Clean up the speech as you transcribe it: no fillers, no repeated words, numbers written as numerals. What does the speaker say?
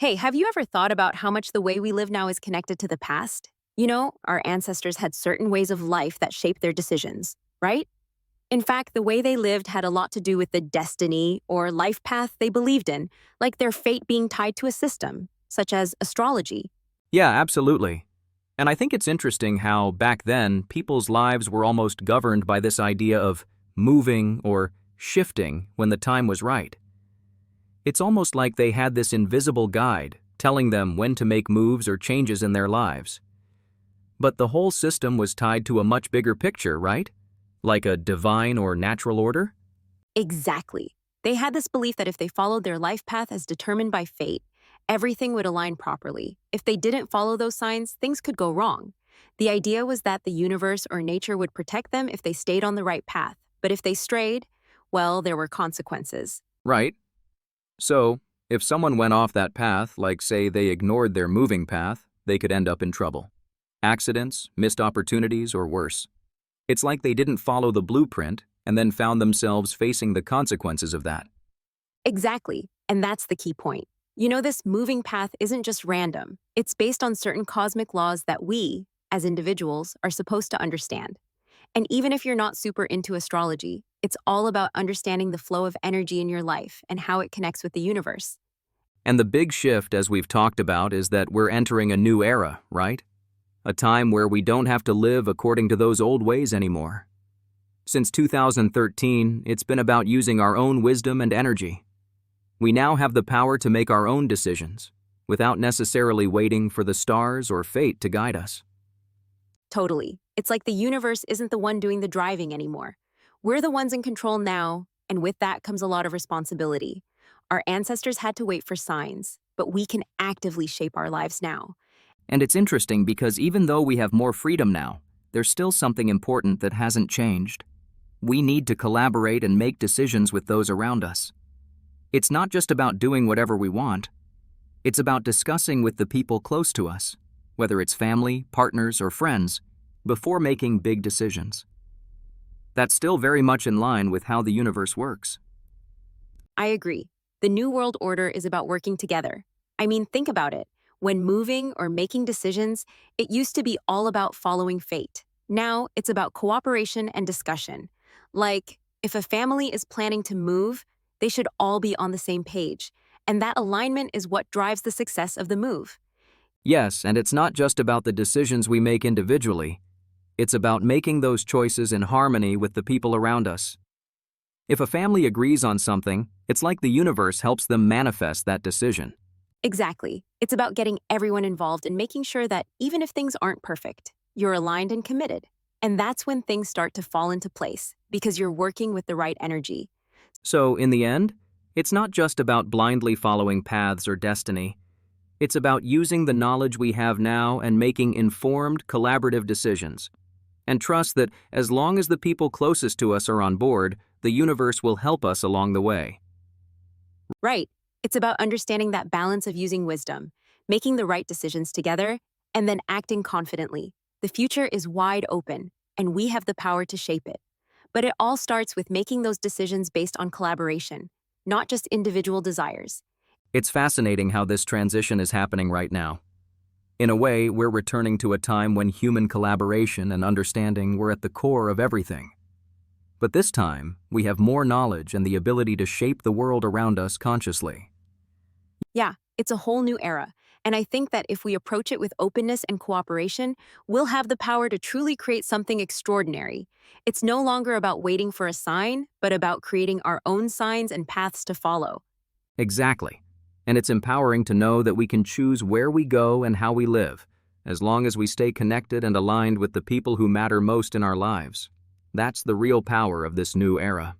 Hey, have you ever thought about how much the way we live now is connected to the past? You know, our ancestors had certain ways of life that shaped their decisions, right? In fact, the way they lived had a lot to do with the destiny or life path they believed in, like their fate being tied to a system, such as astrology. Yeah, absolutely. And I think it's interesting how, back then, people's lives were almost governed by this idea of moving or shifting when the time was right. It's almost like they had this invisible guide telling them when to make moves or changes in their lives. But the whole system was tied to a much bigger picture, right? Like a divine or natural order? Exactly. They had this belief that if they followed their life path as determined by fate, everything would align properly. If they didn't follow those signs, things could go wrong. The idea was that the universe or nature would protect them if they stayed on the right path. But if they strayed, well, there were consequences. Right. So, if someone went off that path, like say they ignored their moving path, they could end up in trouble. Accidents, missed opportunities, or worse. It's like they didn't follow the blueprint and then found themselves facing the consequences of that. Exactly. And that's the key point. You know, this moving path isn't just random. It's based on certain cosmic laws that we, as individuals, are supposed to understand. And even if you're not super into astrology, it's all about understanding the flow of energy in your life and how it connects with the universe. And the big shift, as we've talked about, is that we're entering a new era, right? A time where we don't have to live according to those old ways anymore. Since 2013, it's been about using our own wisdom and energy. We now have the power to make our own decisions, without necessarily waiting for the stars or fate to guide us. Totally. It's like the universe isn't the one doing the driving anymore. We're the ones in control now, and with that comes a lot of responsibility. Our ancestors had to wait for signs, but we can actively shape our lives now. And it's interesting because even though we have more freedom now, there's still something important that hasn't changed. We need to collaborate and make decisions with those around us. It's not just about doing whatever we want. It's about discussing with the people close to us, whether it's family, partners, or friends, before making big decisions. That's still very much in line with how the universe works. I agree. The New World Order is about working together. I mean, think about it. When moving or making decisions, it used to be all about following fate. Now, it's about cooperation and discussion. Like, if a family is planning to move, they should all be on the same page. And that alignment is what drives the success of the move. Yes, and it's not just about the decisions we make individually. It's about making those choices in harmony with the people around us. If a family agrees on something, it's like the universe helps them manifest that decision. Exactly. It's about getting everyone involved and making sure that even if things aren't perfect, you're aligned and committed. And that's when things start to fall into place, because you're working with the right energy. So, in the end, it's not just about blindly following paths or destiny. It's about using the knowledge we have now and making informed, collaborative decisions. And trust that as long as the people closest to us are on board, the universe will help us along the way. Right. It's about understanding that balance of using wisdom, making the right decisions together, and then acting confidently. The future is wide open, and we have the power to shape it. But it all starts with making those decisions based on collaboration, not just individual desires. It's fascinating how this transition is happening right now. In a way, we're returning to a time when human collaboration and understanding were at the core of everything. But this time, we have more knowledge and the ability to shape the world around us consciously. Yeah, it's a whole new era. And I think that if we approach it with openness and cooperation, we'll have the power to truly create something extraordinary. It's no longer about waiting for a sign, but about creating our own signs and paths to follow. Exactly. And it's empowering to know that we can choose where we go and how we live, as long as we stay connected and aligned with the people who matter most in our lives. That's the real power of this new era.